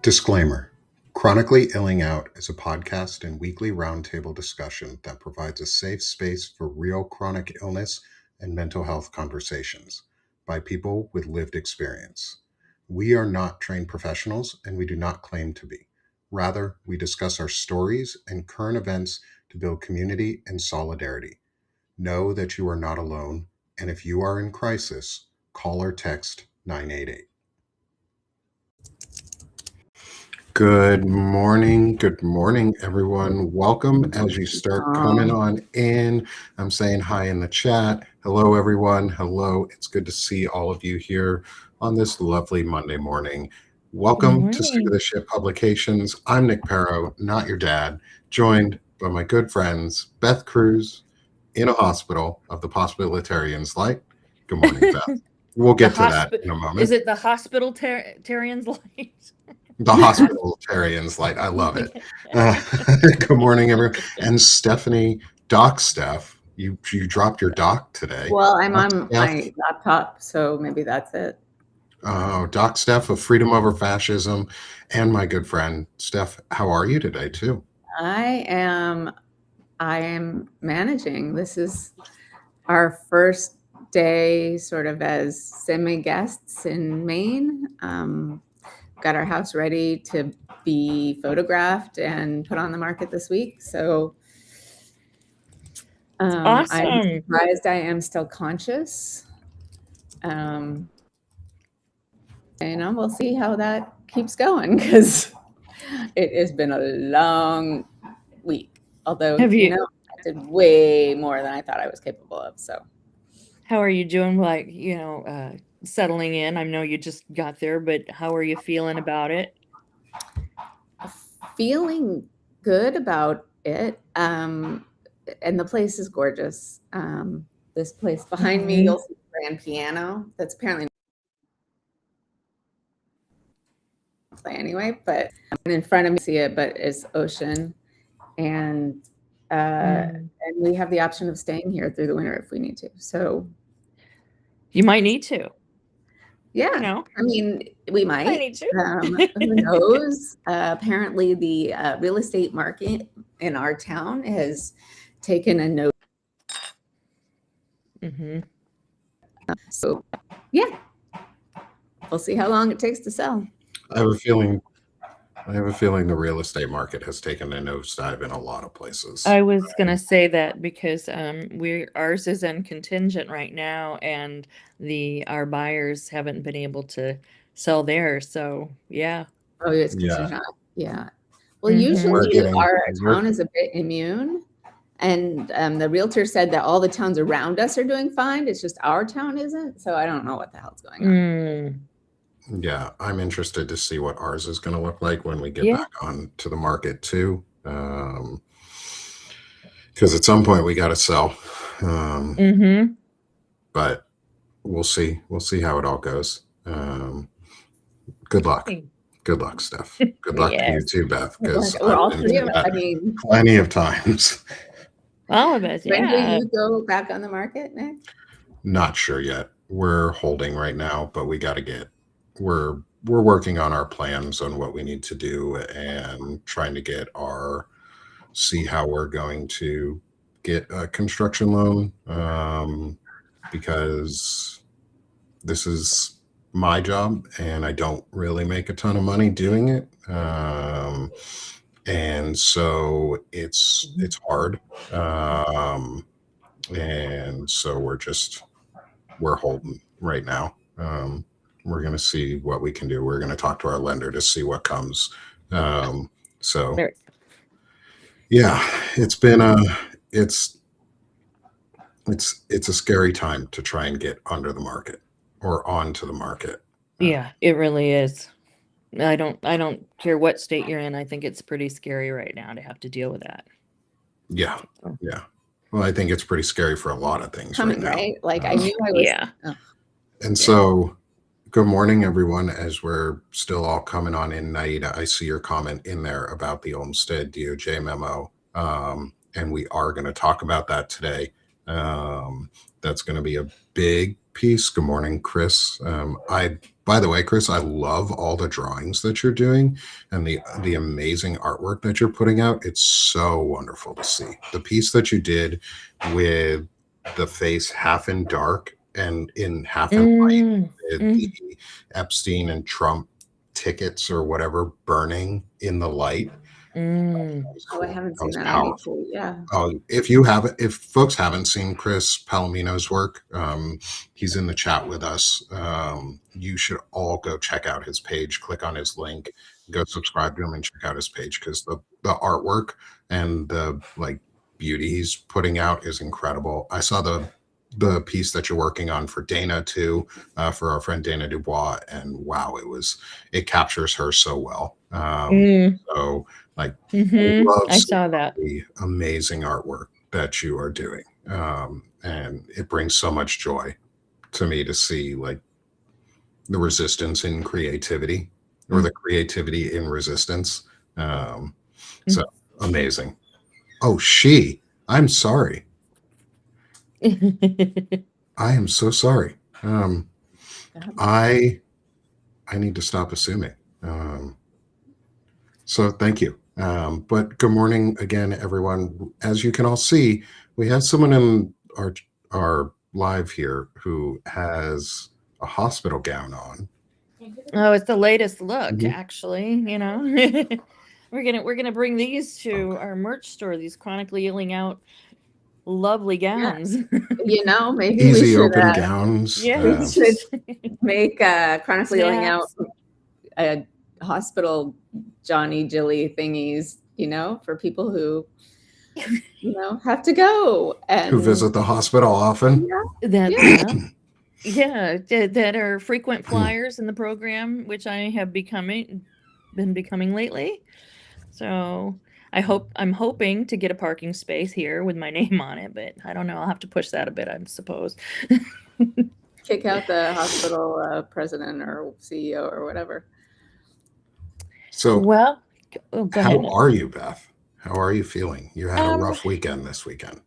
Disclaimer: Chronically Illing Out is a podcast and weekly roundtable discussion that provides a safe space for real chronic illness and mental health conversations by people with lived experience. We are not trained professionals and we do not claim to be. Rather, we discuss our stories and current events to build community and solidarity. Know that you are not alone, and if you are in crisis, call or text 988. Good morning, everyone. Welcome as you start coming on in. I'm saying hi in the chat. Hello, everyone. Hello. It's good to see all of you here on this lovely Monday morning. Welcome to Sick of the Shit Publications. I'm Nick Paro, not your dad, joined by my good friends, Beth Cruz, in a hospital of the Possibilitarians Light. Good morning, Beth. We'll get to that in a moment. Is it the Hospitalitarians Light? The Hospitalitarians Light. I love it. Good morning, everyone. And Stephanie, Doc Steph, you dropped your doc today. Well, I'm on my laptop, so maybe that's it. Oh, Doc Steph of Freedom Over Fascism, and my good friend Steph. How are you today, too? I am managing. This is our first day sort of as semi-guests in Maine. Got our house ready to be photographed and put on the market this week. So awesome. I'm surprised I am still conscious. And we'll see how that keeps going because it has been a long week. Although, I did way more than I thought I was capable of. So how are you doing? Settling in? I know you just got there, but how are you feeling about it? Feeling good about it. And the place is gorgeous. This place behind me, you'll see the grand piano. That's apparently play anyway, but in front of me, see it, but it's ocean. And we have the option of staying here through the winter if we need to. So you might need to. Yeah, I mean, we might. Need to. Who knows? Apparently, the real estate market in our town has taken a note. So, yeah, we'll see how long it takes to sell. I have a feeling the real estate market has taken a nosedive in a lot of places. I was gonna say that because ours is in contingent right now, and our buyers haven't been able to sell theirs. So yeah. Oh, it's contingent. Yeah. Well, usually our town is a bit immune, and the realtor said that all the towns around us are doing fine. It's just our town isn't. So I don't know what the hell's going on. Yeah, I'm interested to see what ours is going to look like when we get back on to the market too. Because at some point we got to sell. But we'll see. We'll see how it all goes. Good luck. Good luck, Steph. Good luck to you too, Beth. Because plenty of times. All of us. When do you go back on the market, Nick? Not sure yet. We're holding right now, but we got to get. We're working on our plans on what we need to do and trying to see how we're going to get a construction loan because this is my job and I don't really make a ton of money doing it. And so it's hard. And so we're holding right now. We're going to see what we can do. We're going to talk to our lender to see what comes. So yeah, it's been it's a scary time to try and get under the market or onto the market. Yeah, it really is. I don't care what state you're in. I think it's pretty scary right now to have to deal with that. Yeah. Yeah. Well, I think it's pretty scary for a lot of things right now. Right? Like I knew I was. Yeah. And so good morning, everyone. As we're still all coming on in, Naida, I see your comment in there about the Olmsted DOJ memo. And we are going to talk about that today. That's going to be a big piece. Good morning, Chris. By the way, Chris, I love all the drawings that you're doing and the amazing artwork that you're putting out. It's so wonderful to see. The piece that you did with the face half in dark and in half in light, with the Epstein and Trump tickets or whatever burning in the light. That was Oh, cool. I haven't That seen was that. I need powerful. to, yeah. If folks haven't seen Chris Palomino's work, he's in the chat with us. You should all go check out his page, click on his link, go subscribe to him and check out his page, because the artwork and the beauty he's putting out is incredible. I saw the piece that you're working on for Dana too, for our friend Dana Dubois, and wow, it captures her so well. So I love I saw that. the amazing artwork that you are doing, and it brings so much joy to me to see the resistance in creativity, or the creativity in resistance. So amazing. Oh, I'm sorry. I am so sorry. I need to stop assuming. So thank you. But good morning again, everyone. As you can all see, we have someone in our live here who has a hospital gown on. Oh, it's the latest look, Mhm. actually. We're gonna bring these to our merch store. These chronically yelling out lovely gowns. Maybe we Easy should open gowns. Yeah, make Chronically Yelling Out snaps. a hospital Johnny Jilly thingies, for people who, have to go and who visit the hospital often. That are frequent flyers in the program, which I have been becoming lately. So I'm hoping to get a parking space here with my name on it, but I don't know. I'll have to push that a bit, I suppose. Kick out the hospital president or CEO or whatever. So, well, go how ahead. are you, Beth? How are you feeling? You had a rough weekend this weekend.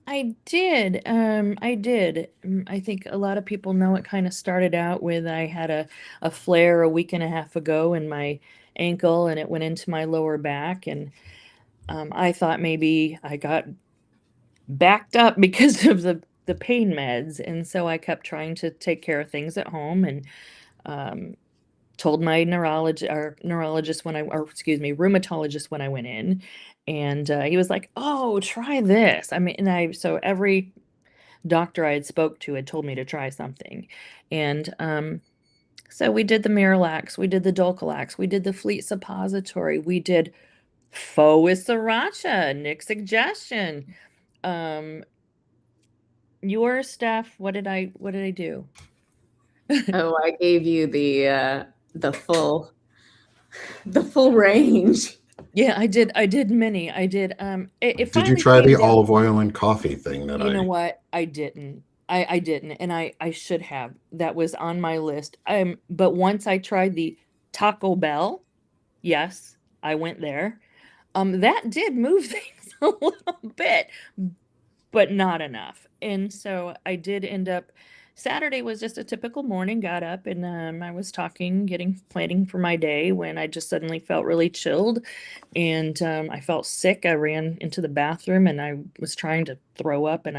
I did. I did. I think a lot of people know it kind of started out with I had a flare a week and a half ago in my ankle, and it went into my lower back, and I thought maybe I got backed up because of the pain meds, and so I kept trying to take care of things at home, and told my rheumatologist when I went in, and he was like, "Oh, try this." I mean, so every doctor I had spoke to had told me to try something, and so we did the Miralax, we did the Dulcolax, we did the Fleet suppository, we did Fo with Sriracha, Nick's suggestion. Your stuff, what did I do? Oh, I gave you the full range. Yeah, I did many. I did. It Did you finally try came the down. olive oil and coffee thing that You know what? I didn't. I didn't, and I should have. That was on my list. But once I tried the Taco Bell, yes, I went there. That did move things a little bit, but not enough. And so I did end up. Saturday was just a typical morning. Got up and I was planning for my day when I just suddenly felt really chilled, and I felt sick. I ran into the bathroom and I was trying to throw up, and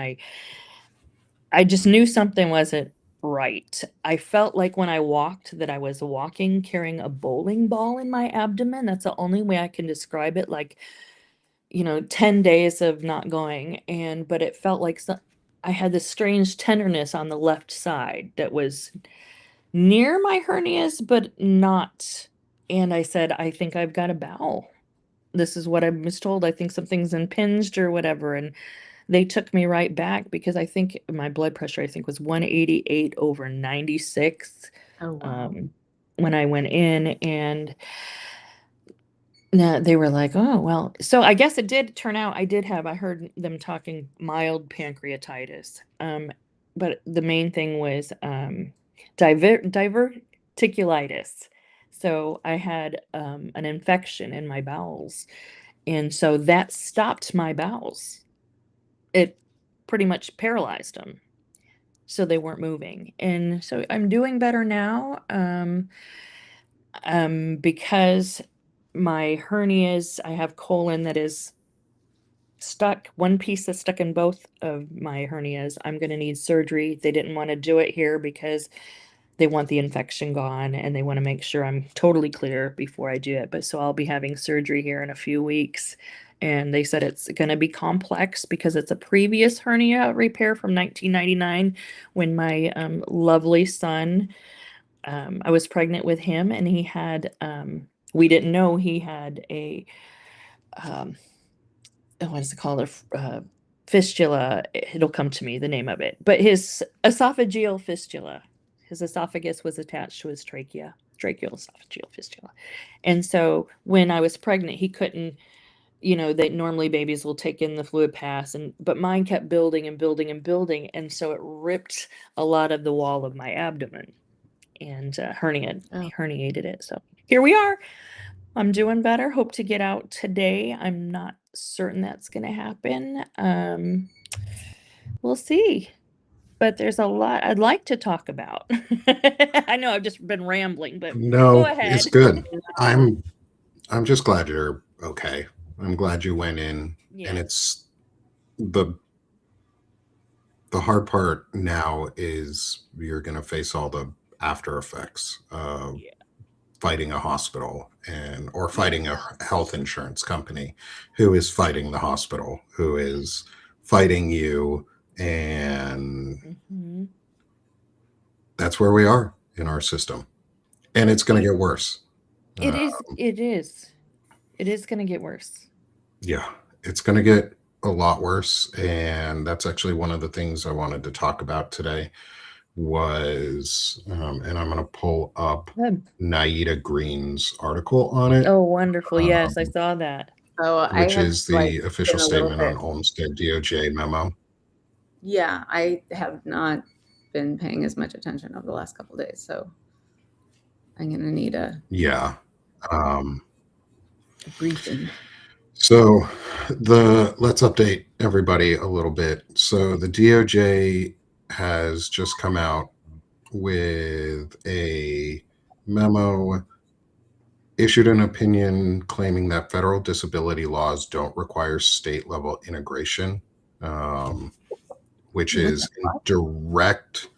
I just knew something wasn't right. I felt like when I walked that I was walking carrying a bowling ball in my abdomen. That's the only way I can describe it. 10 days of not going, but it felt like I had this strange tenderness on the left side that was near my hernias, but not. And I said, I think I've got a bowel. This is what I was told. I think something's impinged or whatever. And they took me right back because I think my blood pressure, was 188/96. Oh, wow. When I went in, and they were like, oh, well, so I guess it did turn out I heard them talking mild pancreatitis. But the main thing was diverticulitis. So I had an infection in my bowels. And so that stopped my bowels. It pretty much paralyzed them. So they weren't moving. And so I'm doing better now. Because my hernias, I have colon that is stuck, one piece that's stuck in both of my hernias. I'm going to need surgery. They didn't want to do it here because they want the infection gone and they want to make sure I'm totally clear before I do it. But so I'll be having surgery here in a few weeks. And they said it's going to be complex because it's a previous hernia repair from 1999 when my lovely son, I was pregnant with him, and he had, we didn't know he had a, what is it called? Fistula. It'll come to me, the name of it. But his esophageal fistula. His esophagus was attached to his trachea, tracheal esophageal fistula. And so when I was pregnant, he couldn't, they normally babies will take in the fluid pass, but mine kept building and building and building. And so it ripped a lot of the wall of my abdomen and herniated it. So here we are. I'm doing better. Hope to get out today. I'm not certain that's going to happen. We'll see. But there's a lot I'd like to talk about. I know I've just been rambling, but No, go ahead. it's good. I'm just glad you're okay. I'm glad you went in, and it's the hard part now is you're going to face all the after effects of fighting a hospital or fighting a health insurance company who is fighting the hospital, who is fighting you. And that's where we are in our system. And it's going to get worse. It is going to get worse. Yeah, it's going to get a lot worse. And that's actually one of the things I wanted to talk about today was, and I'm going to pull up Naida Green's article on it. Oh, wonderful. Yes, I saw that. Which is the official statement on Olmsted DOJ memo. Yeah, I have not been paying as much attention over the last couple of days, so I'm going to need a briefing. So let's update everybody a little bit. So the DOJ has just come out with a memo, issued an opinion claiming that federal disability laws don't require state level integration, which is in direct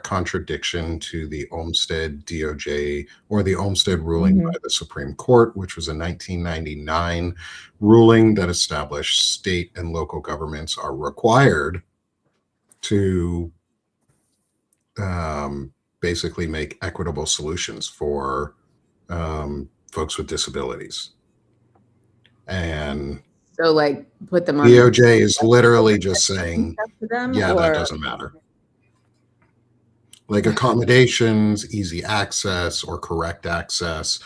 contradiction to the Olmsted DOJ or the Olmsted ruling by the Supreme Court, which was a 1999 ruling that established state and local governments are required to basically make equitable solutions for folks with disabilities. And so, put them on. DOJ is literally just saying, that doesn't matter. Like accommodations, easy access, or correct access.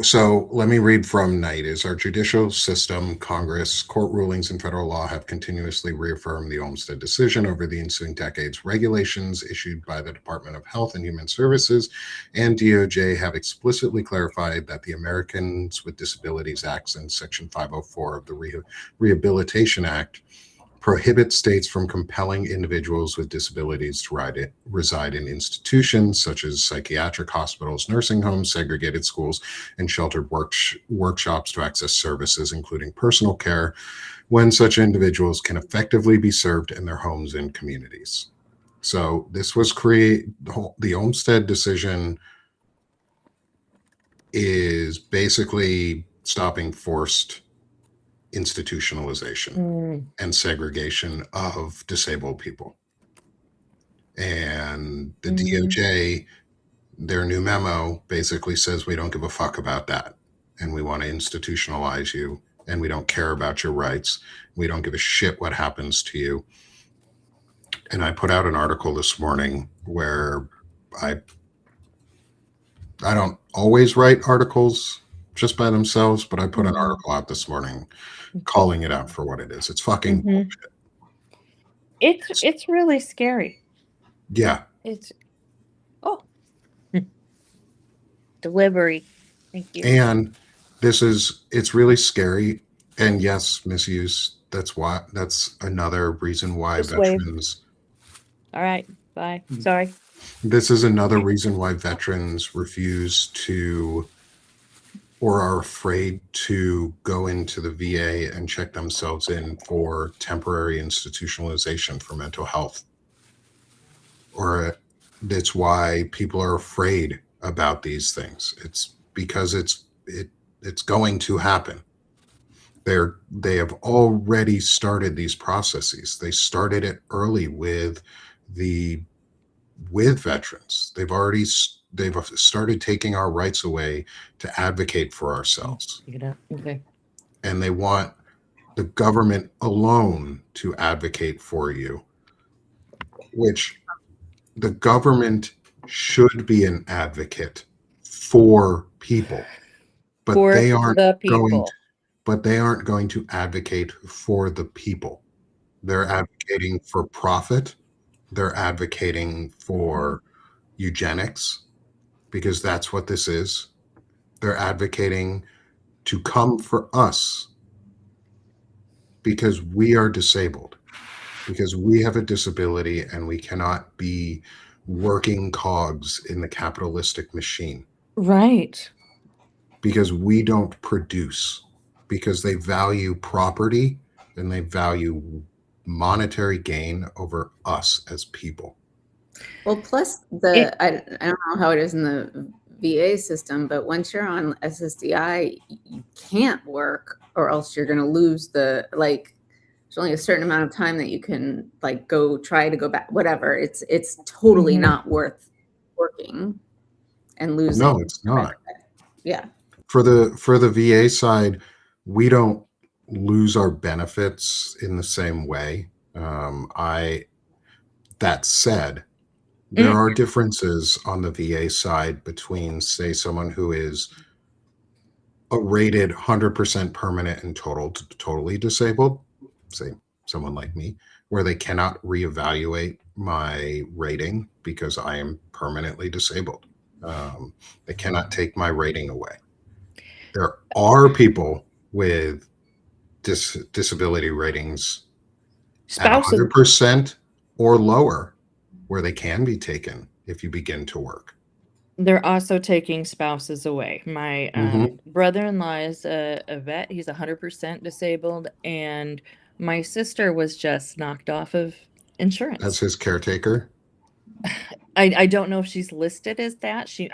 So let me read from Knight. Our judicial system, Congress, court rulings, and federal law have continuously reaffirmed the Olmsted decision over the ensuing decades. Regulations issued by the Department of Health and Human Services and DOJ have explicitly clarified that the Americans with Disabilities Act and Section 504 of the Rehabilitation Act prohibit states from compelling individuals with disabilities to reside in institutions such as psychiatric hospitals, nursing homes, segregated schools, and sheltered workshops to access services, including personal care, when such individuals can effectively be served in their homes and communities. So this was the Olmsted decision is basically stopping forced institutionalization and segregation of disabled people. And the DOJ, their new memo basically says we don't give a fuck about that. And we want to institutionalize you, and we don't care about your rights. We don't give a shit what happens to you. And I put out an article this morning where I don't always write articles just by themselves, but I put an article out this morning calling it out for what it is. It's fucking bullshit. It's really scary. Yeah. delivery. Thank you. And it's really scary. And yes, misuse. That's another reason why Just wave. veterans. All right. Bye. Sorry. This is another reason why veterans refuse to or are afraid to go into the VA and check themselves in for temporary institutionalization for mental health. Or that's why people are afraid about these things. It's because it's going to happen. They have already started these processes. They started it early with veterans. They've started taking our rights away to advocate for ourselves. Okay. And they want the government alone to advocate for you, which the government should be an advocate for people, but For they aren't the going people. they aren't going to advocate for the people. They're advocating for profit. They're advocating for eugenics, because that's what this is. They're advocating to come for us because we are disabled, because we have a disability and we cannot be working cogs in the capitalistic machine, Right. because we don't produce, because they value property and they value monetary gain over us as people. Well, plus I don't know how it is in the VA system, but once you're on SSDI, you can't work or else you're going to lose there's only a certain amount of time that you can try to go back, whatever. It's totally not worth working and losing. No, it's not. Yeah. For the VA side, we don't lose our benefits in the same way. That said, there are differences on the VA side between, say, someone who is a rated 100% permanent and totally disabled, say someone like me, where they cannot reevaluate my rating because I am permanently disabled. They cannot take my rating away. There are people with disability ratings at 100% or lower where they can be taken if you begin to work. They're also taking spouses away. My brother-in-law is a vet. He's 100% disabled, and my sister was just knocked off of insurance. As his caretaker? I don't know if she's listed as that. She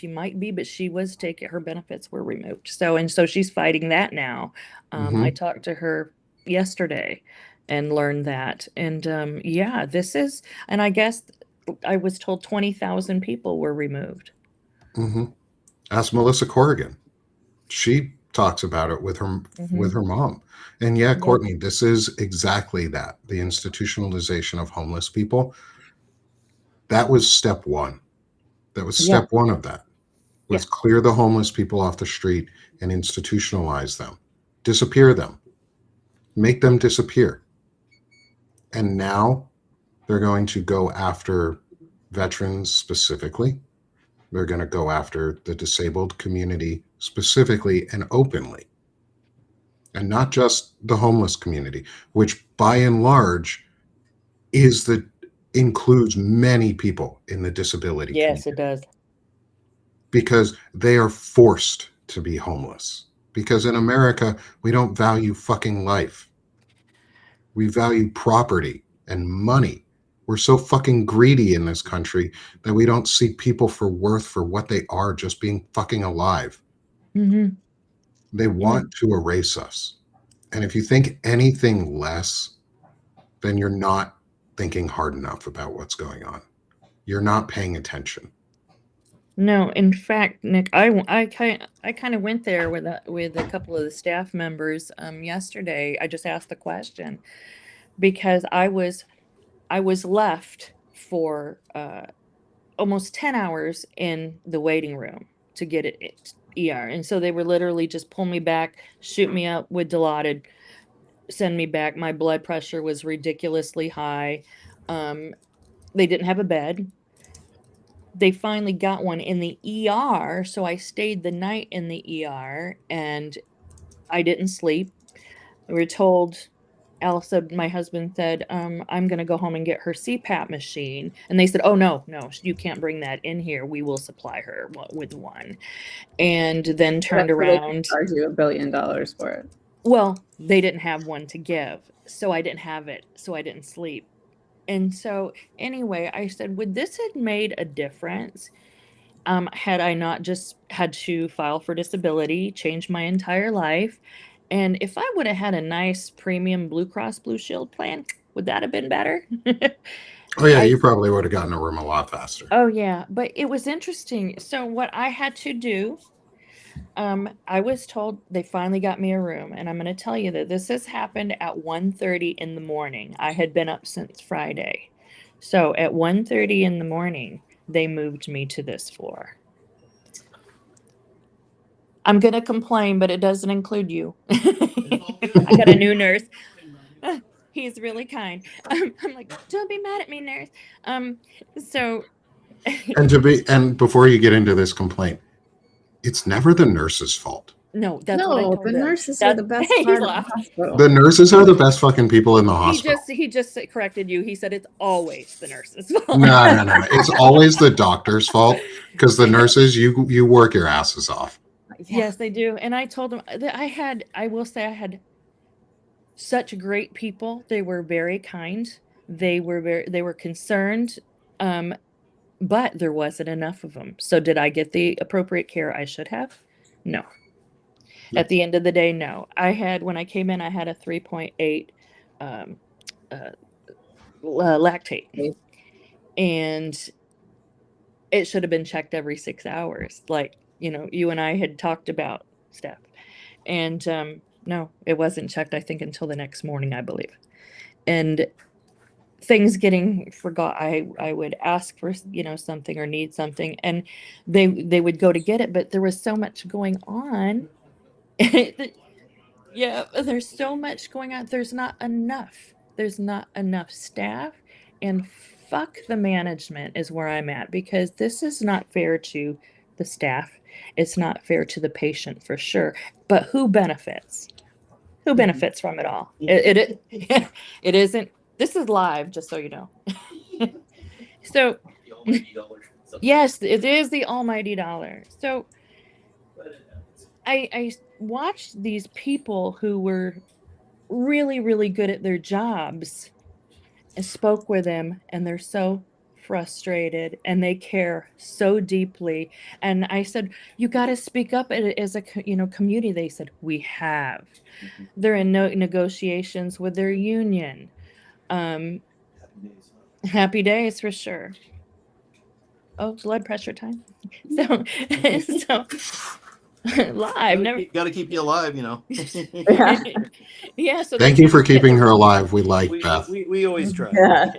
might be, but she was her benefits were removed. So she's fighting that now. I talked to her yesterday and learned that. And this is, and I guess I was told 20,000 people were removed. Ask Melissa Corrigan. She talks about it with her mom. And yeah, Courtney, this is exactly that. The institutionalization of homeless people. That was step one. That was step one of that. Was clear the homeless people off the street and institutionalize them. Disappear them. Make them disappear. And now they're going to go after veterans specifically. They're going to go after the disabled community specifically and openly. And not just the homeless community, which by and large includes many people in the disability community. Yes, it does. Because they are forced to be homeless. Because in America, we don't value fucking life. We value property and money. We're so fucking greedy in this country that we don't see people for worth for what they are, just being fucking alive. They want to erase us. And if you think anything less, then you're not thinking hard enough about what's going on. You're not paying attention. No, in fact, Nick, I kind of went there with a couple of the staff members yesterday. I just asked the question because I was left for almost 10 hours in the waiting room to get it ER, and so they were literally just pull me back, shoot me up with Dilaudid, send me back. My blood pressure was ridiculously high. They didn't have a bed. they finally got one in the ER, so I stayed the night in the ER, and I didn't sleep. We were told, Alice said, my husband said, I'm going to go home and get her CPAP machine. And they said, oh, no, you can't bring that in here. We will supply her with one. And then turned That's where they around. charge you $1 billion for it. Well, they didn't have one to give, so I didn't have it, so I didn't sleep. And so anyway, I said, would this have made a difference had I not just had to file for disability, change my entire life? And if I would have had a nice premium Blue Cross Blue Shield plan, would that have been better? Oh yeah, you probably would have gotten a room a lot faster. Oh yeah, but it was interesting. So what I had to do, I was told they finally got me a room, and I'm going to tell you that this has happened at 1:30 in the morning. I had been up since Friday. So at 1:30 in the morning, they moved me to this floor. I'm going to complain, but it doesn't include you. I got a new nurse. He's really kind. I'm like, don't be mad at me, nurse. So. And before you get into this complaint, it's never the nurse's fault. No, that's what I told the him. nurses are the best part of the hospital. The nurses are the best fucking people in the hospital. He just corrected you. He said it's always the nurse's fault. No. It's always the doctor's fault, because the nurses, you work your asses off. Yes, they do. And I told them that I will say I had such great people. They were very kind. They were concerned. But there wasn't enough of them. So did I get the appropriate care I should have? No. At the end of the day, no. When I came in, I had a 3.8 lactate. And it should have been checked every 6 hours. Like, you and I had talked about, Steph. And no, it wasn't checked, I think, until the next morning, I believe. And things getting forgot. I would ask for, something or need something, and they would go to get it, but there was so much going on. Yeah, there's so much going on. There's not enough staff, and fuck the management is where I'm at, because this is not fair to the staff. It's not fair to the patient, for sure. But who benefits? Who benefits from it all? It isn't. This is live, just so you know. So, yes, it is the almighty dollar. So, I watched these people who were really, really good at their jobs and spoke with them, and they're so frustrated and they care so deeply. And I said, you got to speak up as a community. They said, we have. They're in negotiations with their union. Happy days for sure. Oh, blood pressure time. So live. Got to keep you alive, Yeah. So thank you for keeping her alive. We like Beth. We always try. Yeah.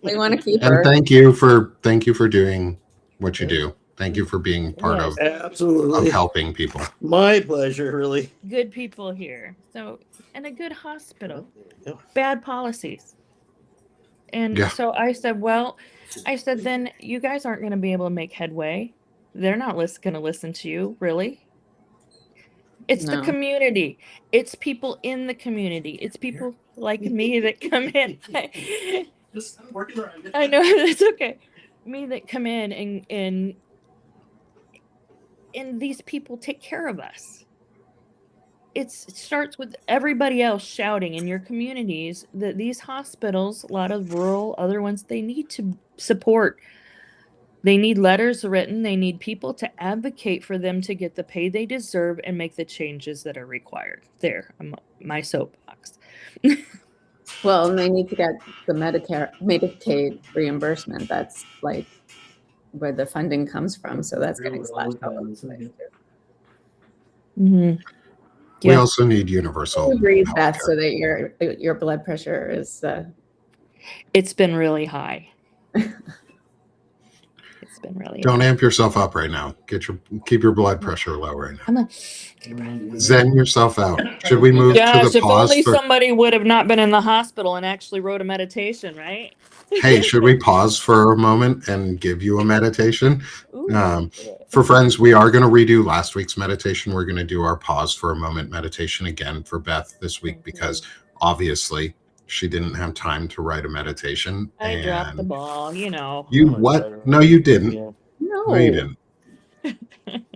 We want to keep her. And thank you for doing what you do. Thank you for being part of helping people. My pleasure, really. Good people here. So, and a good hospital. Bad policies. And so I said, then you guys aren't going to be able to make headway. They're not going to listen to you, really. It's the community. It's people in the community. It's people like me that come in. I know, that's okay. Me that come in and these people take care of us. It starts with everybody else shouting in your communities that these hospitals, a lot of rural, other ones, they need to support. They need letters written. They need people to advocate for them to get the pay they deserve and make the changes that are required. There, my soapbox. Well, and they need to get the Medicaid reimbursement. That's like where the funding comes from. So that's getting slashed out. Mm-hmm. We also need universal. Breathe, Beth, so that your blood pressure is. It's been really high. It's been really. Don't amp yourself up right now. Keep your blood pressure low right now. I'm a, Zen yourself out. Should we move to gosh, the if pause only for? somebody would have not been in the hospital and actually wrote a meditation, right? Hey, should we pause for a moment and give you a meditation? Ooh, For friends, we are going to redo last week's meditation. We're going to do our pause for a moment meditation again for Beth this week because obviously she didn't have time to write a meditation. I dropped the And ball, you know. you what? No, you didn't. No, you didn't.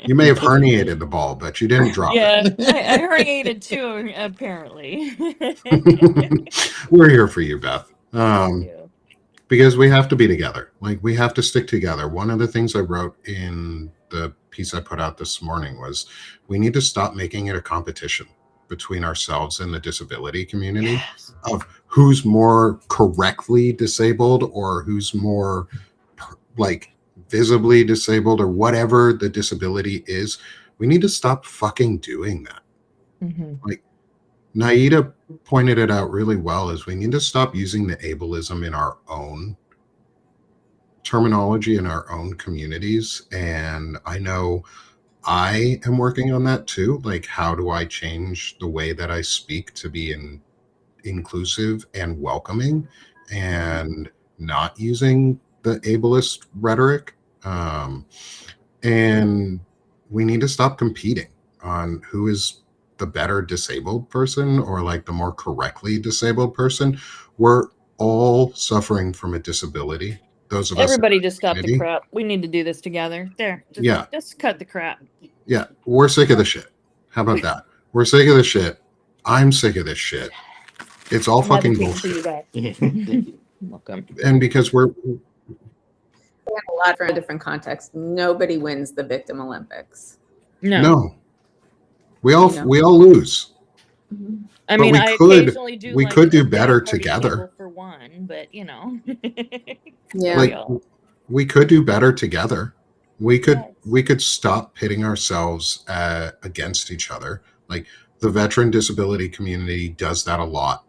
You may have herniated the ball, but you didn't drop Yeah, I herniated too, apparently. it. We're here for you, Beth. Yeah. Because we have to be together. Like, we have to stick together. One of the things I wrote in the piece I put out this morning was we need to stop making it a competition between ourselves and the disability community of who's more correctly disabled or who's more like visibly disabled or whatever the disability is. We need to stop fucking doing that. Mhm. Like, Naida pointed it out really well, is we need to stop using the ableism in our own terminology in our own communities. And I know I am working on that too. Like, how do I change the way that I speak to be inclusive and welcoming and not using the ableist rhetoric? And we need to stop competing on who is the better disabled person or like the more correctly disabled person. We're all suffering from a disability. Those of us. Everybody just stop the community. crap. We need to do this together. There. Yeah. Just cut the crap. Yeah. We're sick of the shit. How about that? We're sick of the shit. I'm sick of this shit. It's all fucking bullshit. Welcome. And because we're We have a lot of different contexts. Nobody wins the Victim Olympics. no. We all You know. we all lose. Mhm. I But mean, we I could- occasionally do. we like could do a better dinner party together. table for one, but you know. Yeah. Like, we could do better together. We Yes. could stop pitting ourselves against each other. Like, the veteran disability community does that a lot.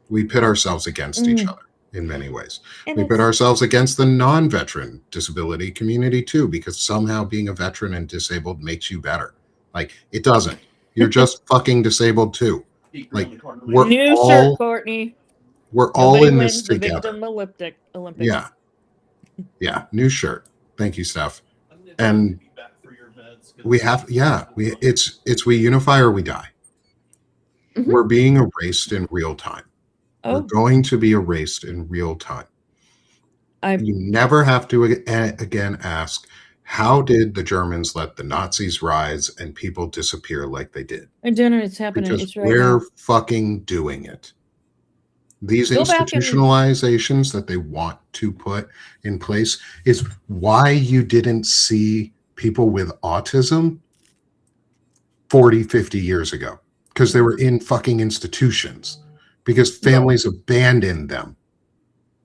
We pit ourselves against each other in many ways. And We pit it's- ourselves against the non-veteran disability community too, because somehow being a veteran and disabled makes you better. Like, it doesn't. You're just fucking disabled too. Like, we're New all shirt, Courtney. we're all Nobody in wins this the together. Victim Olympics. Yeah. Yeah. New shirt. Thank you, Steph. And we have, it's we unify or we die. Mhm. We're being erased in real time. Oh, We're going to be erased in real time. You never have to again ask, how did the Germans let the Nazis rise and people disappear like they did? I don't know. It's happening. Because It's right we're now. fucking doing it. These Go back and- institutionalizations that they want to put in place is why you didn't see people with autism 40, 50 years ago, because they were in fucking institutions, because families abandoned them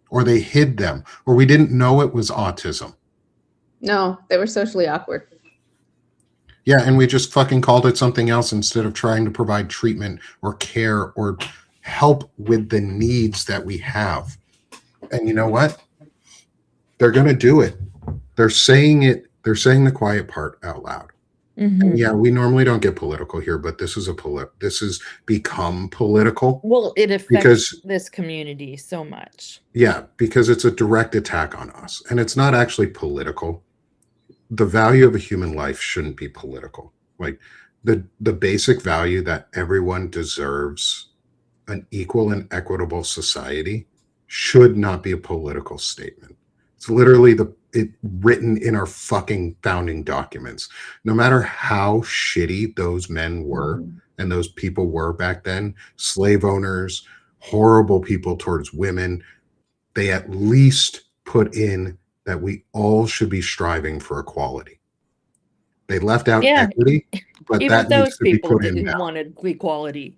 or they hid them, or we didn't know it was autism. No, they were socially awkward. Yeah, and we just fucking called it something else instead of trying to provide treatment or care or help with the needs that we have. And you know what? They're going to do it. They're saying it. They're saying the quiet part out loud. Mhm. And yeah, we normally don't get political here, but this has become political. Well, it affects Because- this community so much. Yeah, because it's a direct attack on us. And it's not actually political. The value of a human life shouldn't be political. Like, the basic value that everyone deserves an equal and equitable society should not be a political statement. It's literally it written in our fucking founding documents. No matter how shitty those men were and those people were back then, slave owners, horrible people towards women, they at least put in that we all should be striving for equality. They left out Yeah. equity, but Even that needs those to be people put in didn't now. want equality.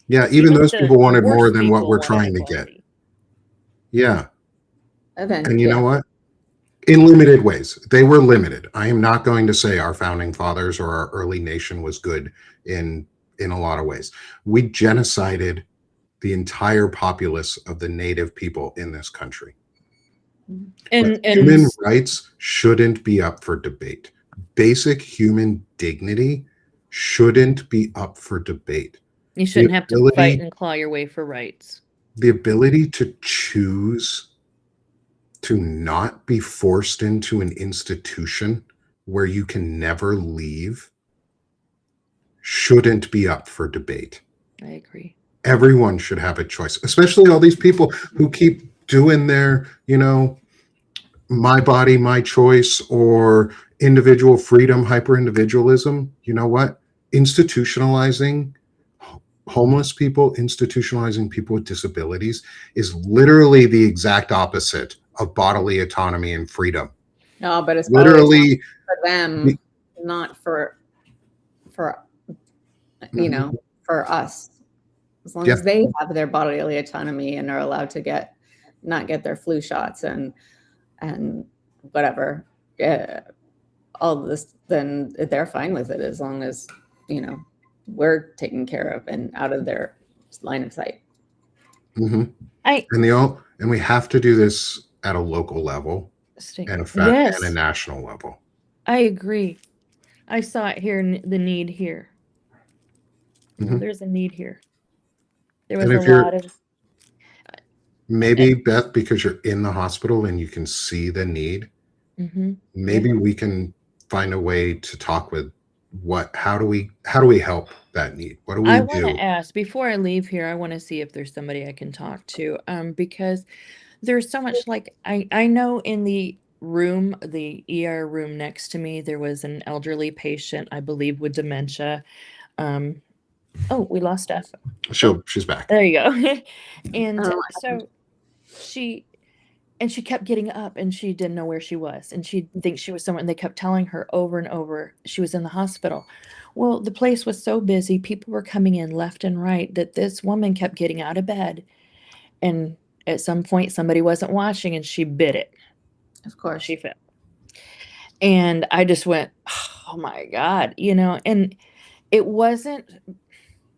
Yeah, even those the people wanted more worst than what people we're wanted trying to get. equality. Yeah. And you Yeah. know what? In limited ways. They were limited. I am not going to say our founding fathers or our early nation was good in a lot of ways. We genocided the entire populace of the native people in this country. And Human rights shouldn't be up for debate. Basic human dignity shouldn't be up for debate. you shouldn't have to fight ability- and claw your way for rights. The ability to choose to not be forced into an institution where you can never leave shouldn't be up for debate. I agree. Everyone should have a choice, especially all these people who keep doing their, my body, my choice, or individual freedom, hyper individualism. You know what? Institutionalizing homeless people, institutionalizing people with disabilities is literally the exact opposite of bodily autonomy and freedom. No, but it's Literally, for them, not for for us. As long as they have their bodily autonomy and are allowed to not get their flu shots and whatever, all this, then they're fine with it as long as we're taken care of and out of their line of sight. and we have to do this at a local level and a national level. I agree. I saw it here, the need here. There's a need here. There was a lot of... Maybe, Beth, because you're in the hospital and you can see the need, maybe we can find a way to talk with how do we help that need? What do we do? I want to ask, before I leave here, I want to see if there's somebody I can talk to, because there's so much, like, I know in the room, the ER room next to me, there was an elderly patient, I believe, with dementia. Oh, we lost Steph. She's back. There you go. And so she kept getting up and she didn't know where she was. And she thinks she was somewhere. And they kept telling her over and over she was in the hospital. Well, the place was so busy. People were coming in left and right that this woman kept getting out of bed. And at some point, somebody wasn't watching and she bit it. Of course. She fell. And I just went, oh my God, and it wasn't,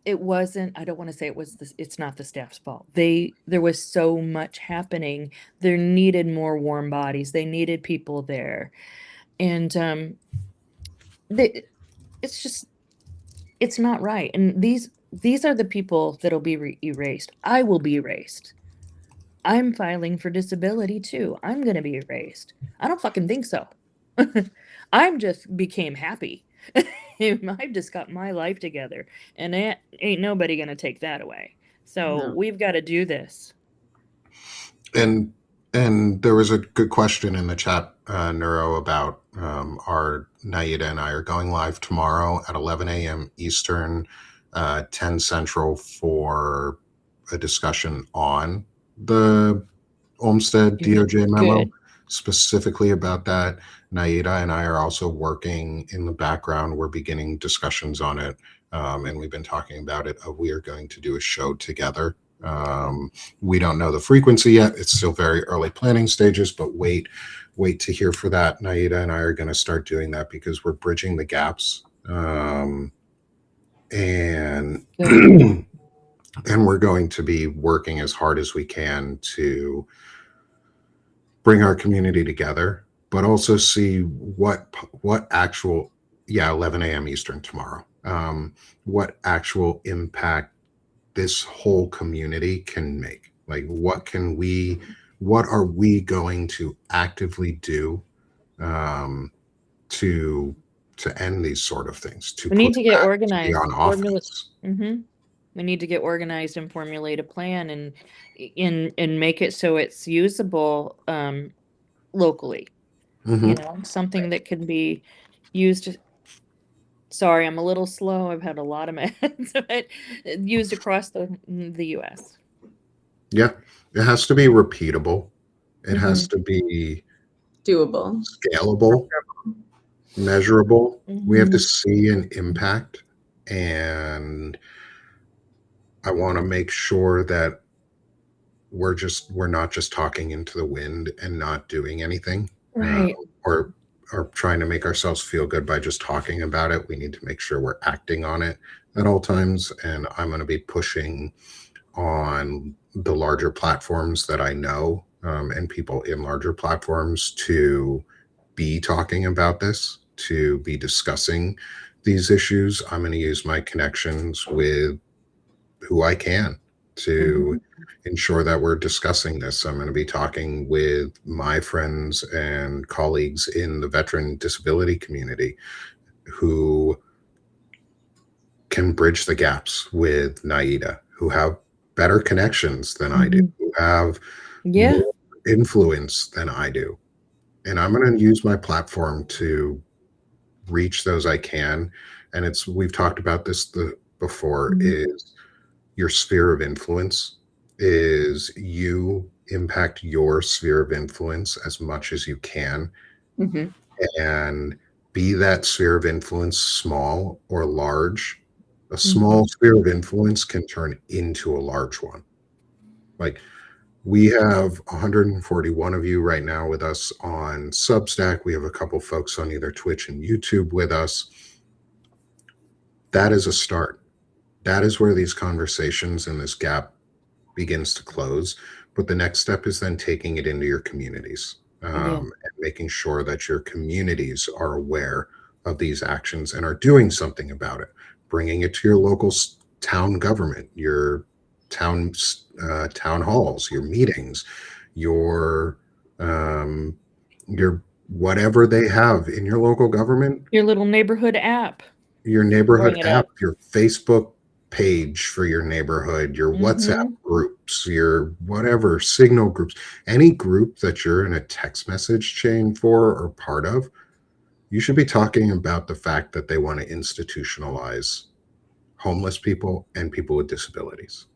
I don't want to say it's not the staff's fault. There was so much happening. There needed more warm bodies. They needed people there. And it's not right. And these are the people that'll be erased. I will be erased. I'm filing for disability too. I'm going to be erased. I don't fucking think so. I'm just became happy. I've just got my life together, and ain't nobody gonna take that away. So we've got to do this. And there was a good question in the chat, Neuro, about our Naida and I are going live tomorrow at 11 a.m. Eastern, 10 Central for a discussion on the Olmstead DOJ memo. Good. Specifically about that. Naida and I are also working in the background. We're beginning discussions on it, and we've been talking about it. We are going to do a show together. We don't know the frequency yet. It's still very early planning stages, but wait to hear for that. Naida and I are going to start doing that because we're bridging the gaps, and and we're going to be working as hard as we can to bring our community together, but also see what actual, 11 a.m. Eastern tomorrow, what actual impact this whole community can make. Like, what are we going to actively do to end these sort of things? We need to get organized. We need to get organized and formulate a plan and make it so it's usable locally. Something that can be used. Sorry, I'm a little slow. I've had a lot of meds, but used across the U.S. Yeah, it has to be repeatable. It has to be doable, scalable, measurable. We have to see an impact, and I want to make sure that we're not just talking into the wind and not doing anything, right? Or trying to make ourselves feel good by just talking about it. We need to make sure we're acting on it at all times. And I'm going to be pushing on the larger platforms that I know and people in larger platforms to be talking about this, to be discussing these issues. I'm going to use my connections with who I can to ensure that we're discussing this. I'm going to be talking with my friends and colleagues in the veteran disability community who can bridge the gaps with NAIDA, who have better connections than I do, who have more influence than I do. And I'm going to use my platform to reach those I can. And we've talked about this before, is your sphere of influence, is you impact your sphere of influence as much as you can. And be that sphere of influence small or large. A small sphere of influence can turn into a large one. Like, we have 141 of you right now with us on Substack. We have a couple folks on either Twitch and YouTube with us. That is a start. That is where these conversations and this gap begins to close. But the next step is then taking it into your communities, and making sure that your communities are aware of these actions and are doing something about it, bringing it to your local town government, your town halls, your meetings, your whatever they have in your local government, your little neighborhood app, your neighborhood app, your Facebook page for your neighborhood, your WhatsApp groups, your whatever Signal groups, any group that you're in a text message chain for or part of, you should be talking about the fact that they want to institutionalize homeless people and people with disabilities.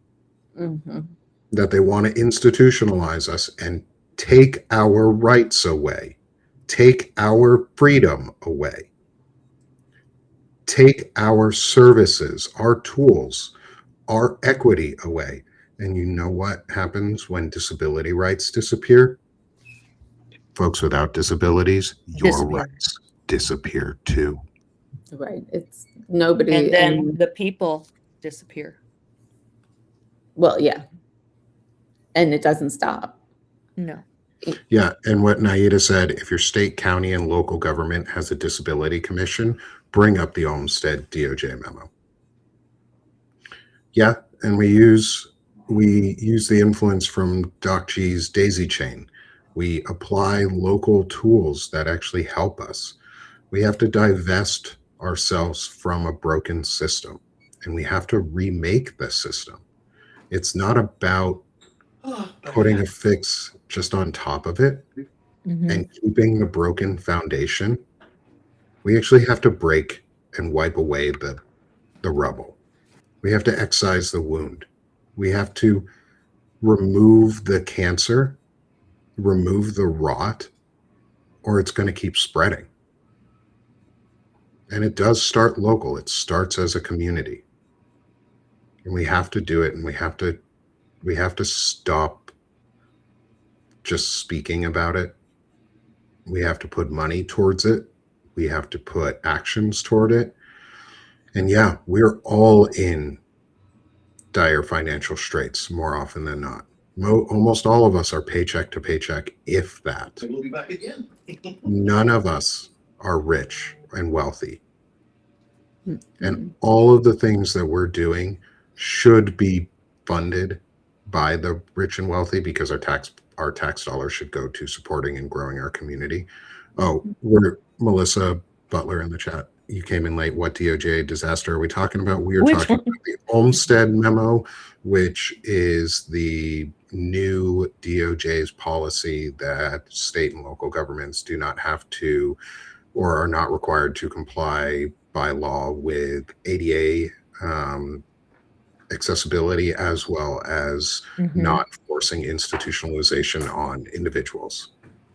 That they want to institutionalize us and take our rights away, take our freedom away, take our services, our tools, our equity away. And you know what happens when disability rights disappear? Folks without disabilities, your rights disappear too. Right. It's nobody. And then the people disappear. Well, yeah. And it doesn't stop. No. Yeah. And what Naida said, if your state, county, and local government has a disability commission, bring up the Olmsted DOJ memo. Yeah. And we use the influence from Doc G's daisy chain. We apply local tools that actually help us. We have to divest ourselves from a broken system, and we have to remake the system. It's not about putting a fix just on top of it and keeping the broken foundation. We actually have to break and wipe away the rubble. We have to excise the wound. We have to remove the cancer, remove the rot, or it's going to keep spreading. And it does start local. It starts as a community. And we have to do it, and we have to stop just speaking about it. We have to put money towards it. We have to put actions toward it. And yeah, we're all in dire financial straits more often than not. Almost all of us are paycheck to paycheck, if that. We'll be back again. None of us are rich and wealthy. And all of the things that we're doing should be funded by the rich and wealthy, because our tax dollars should go to supporting and growing our community. Oh, Melissa Butler in the chat. You came in late. What DOJ disaster are we talking about? We are talking about the Olmsted memo, which is the new DOJ's policy that state and local governments do not have to, or are not required to, comply by law with ADA accessibility, as well as not forcing institutionalization on individuals.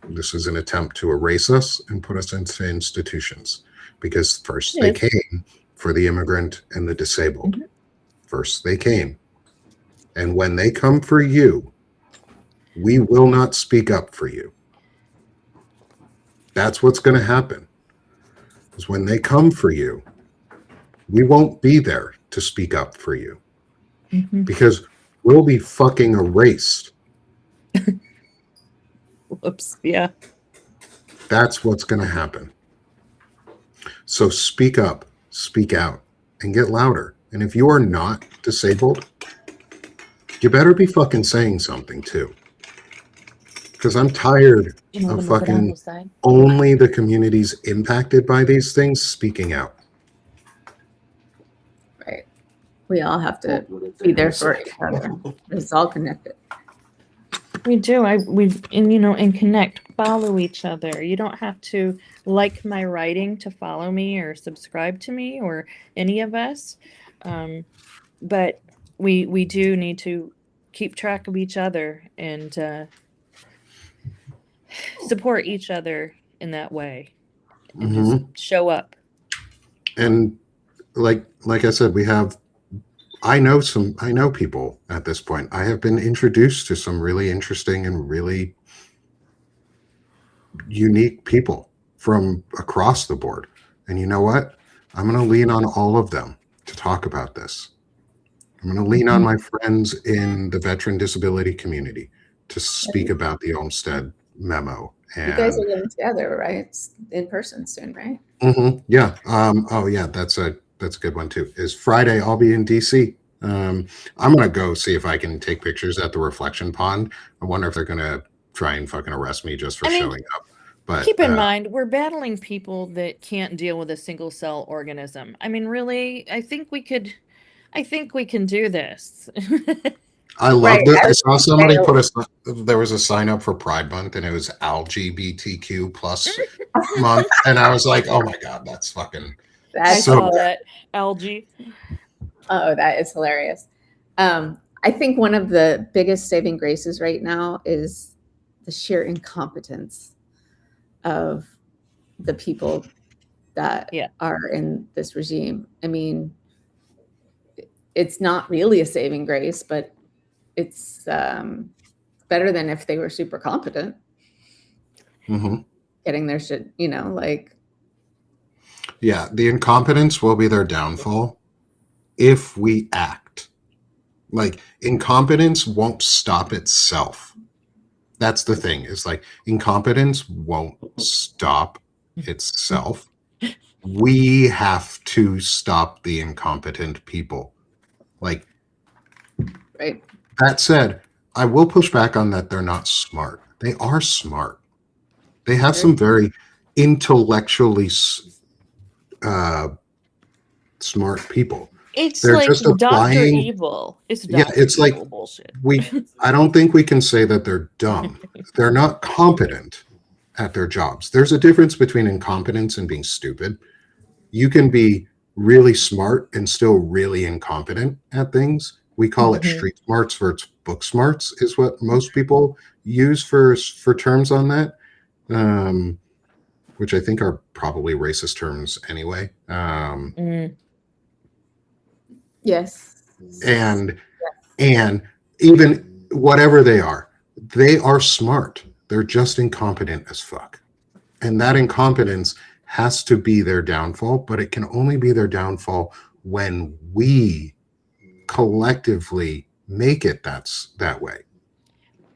This is an attempt to erase us and put us into institutions, because first they came for the immigrant and the disabled. First they came. And when they come for you, we will not speak up for you. That's what's going to happen. Is when they come for you, we won't be there to speak up for you. Because we'll be fucking erased. Whoops. Yeah. That's what's going to happen. So speak up, speak out, and get louder. And if you are not disabled, you better be fucking saying something too. Because I'm tired of fucking only the communities impacted by these things speaking out. Right. We all have to be there for each other. It's all connected. We do. And connect, follow each other. You don't have to like my writing to follow me or subscribe to me or any of us. But we do need to keep track of each other and support each other in that way and just show up. And like I said, I know people at this point. I have been introduced to some really interesting and really unique people from across the board. And you know what? I'm going to lean on all of them to talk about this. I'm going to lean on my friends in the veteran disability community to speak about the Olmsted memo. And you guys are getting together, right? In person soon, right? Yeah. Oh yeah, that's a good one too. Is Friday. I'll be in DC. I'm gonna go see if I can take pictures at the reflection pond. I wonder if they're gonna try and fucking arrest me just for showing up. But keep in mind, we're battling people that can't deal with a single cell organism. I mean, really, I think we can do this. I loved it. I saw somebody there was a sign up for Pride Month and it was LGBTQ plus month. And I was like, oh my God, that's fucking. I saw that algae. Oh, that is hilarious. I think one of the biggest saving graces right now is the sheer incompetence of the people that are in this regime. I mean, it's not really a saving grace, but it's better than if they were super competent. Getting their shit, Yeah, the incompetence will be their downfall if we act. Like, incompetence won't stop itself. That's the thing. Is like, incompetence won't stop itself. We have to stop the incompetent people. Like, right. That said, I will push back on that they're not smart. They are smart. They have some very intellectually smart people. They're like just Dr. Evil. It's Dr. It's Evil like bullshit. I don't think we can say that they're dumb. They're not competent at their jobs. There's a difference between incompetence and being stupid. You can be really smart and still really incompetent at things. We call it street smarts versus book smarts is what most people use for terms on that, which I think are probably racist terms anyway. Yes. And even whatever they are smart. They're just incompetent as fuck. And that incompetence has to be their downfall, but it can only be their downfall when we collectively make it that way.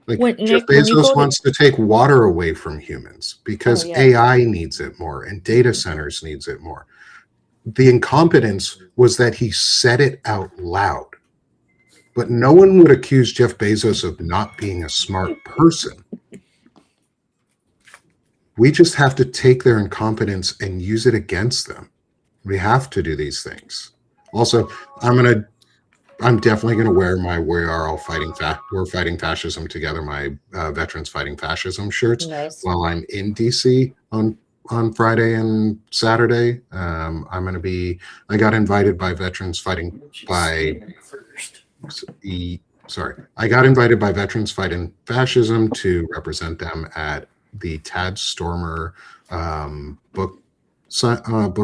Like Jeff Bezos wants to take water away from humans because AI needs it more and data centers needs it more. The incompetence was that he said it out loud. But no one would accuse Jeff Bezos of not being a smart person. We just have to take their incompetence and use it against them. We have to do these things. Also, I'm definitely going to wear my we're fighting fascism together, my veterans fighting fascism shirts while I'm in DC on Friday and Saturday. I got invited by Veterans Fighting Fascism to represent them at the Tad Stormer book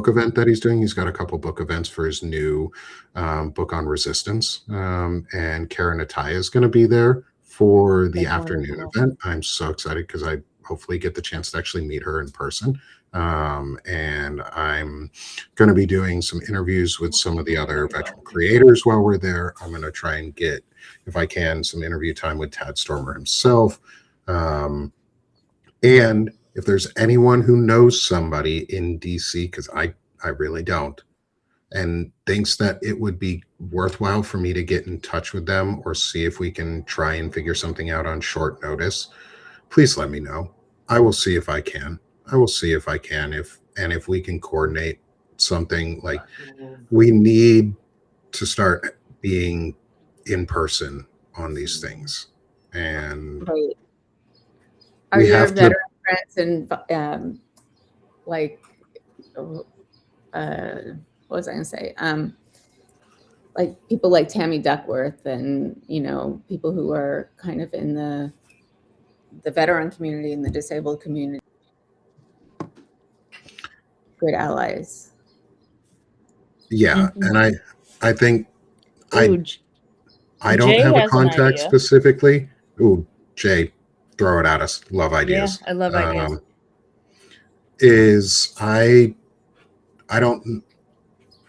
event that he's doing. He's got a couple book events for his new book on resistance. And Karen Ataya is going to be there for the afternoon event. I'm so excited because I hopefully get the chance to actually meet her in person. And I'm going to be doing some interviews with some of the other veteran creators while we're there. I'm going to try and get, if I can, some interview time with Tad Stormer himself. And if there's anyone who knows somebody in DC, because I really don't, and thinks that it would be worthwhile for me to get in touch with them or see if we can try and figure something out on short notice, please let me know. I will see if I can. I will see if I can, if we can coordinate something. Like, we need to start being in person on these things. And Right. Are we your have to, veteran friends and like what was I going to say? Like people like Tammy Duckworth and, you know, people who are kind of in the veteran community and the disabled community, good allies. yeah. Mhm. And I think Ooh, I don't Jay have a has an contact idea. specifically. Ooh, Jay, throw it at us. Love ideas. Yeah, I love ideas. Is I don't,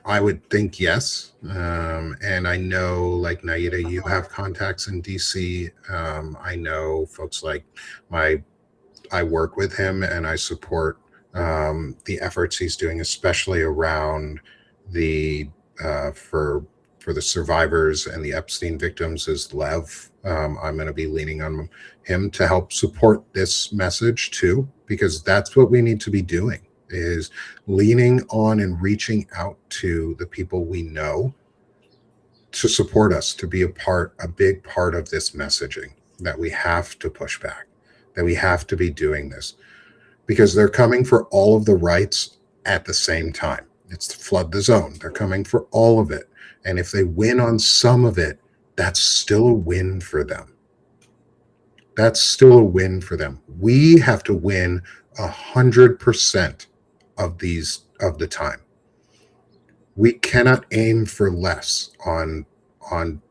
I would think yes. And I know, like, Naida, you have contacts in DC. I know folks like I work with him and I support the efforts he's doing, especially around the for the survivors and the Epstein victims, is Lev. I'm going to be leaning on him to help support this message too, because that's what we need to be doing, is leaning on and reaching out to the people we know to support us, to be a big part of this messaging, that we have to push back, that we have to be doing this, because they're coming for all of the rights at the same time. It's to flood the zone. They're coming for all of it. And if they win on some of it, that's still a win for them. That's still a win for them. We have to win 100% of the time. We cannot aim for less on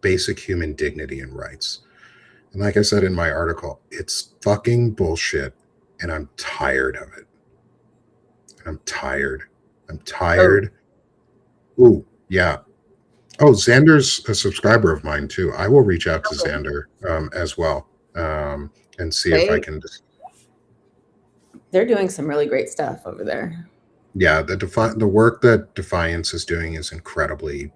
basic human dignity and rights. And like I said in my article, it's fucking bullshit, and I'm tired of it. I'm tired. I'm tired. Ooh, yeah. Oh, Xander's a subscriber of mine too. I will reach out to Xander as well, and see if I can. They're doing some really great stuff over there. Yeah, the work that Defiance is doing is incredibly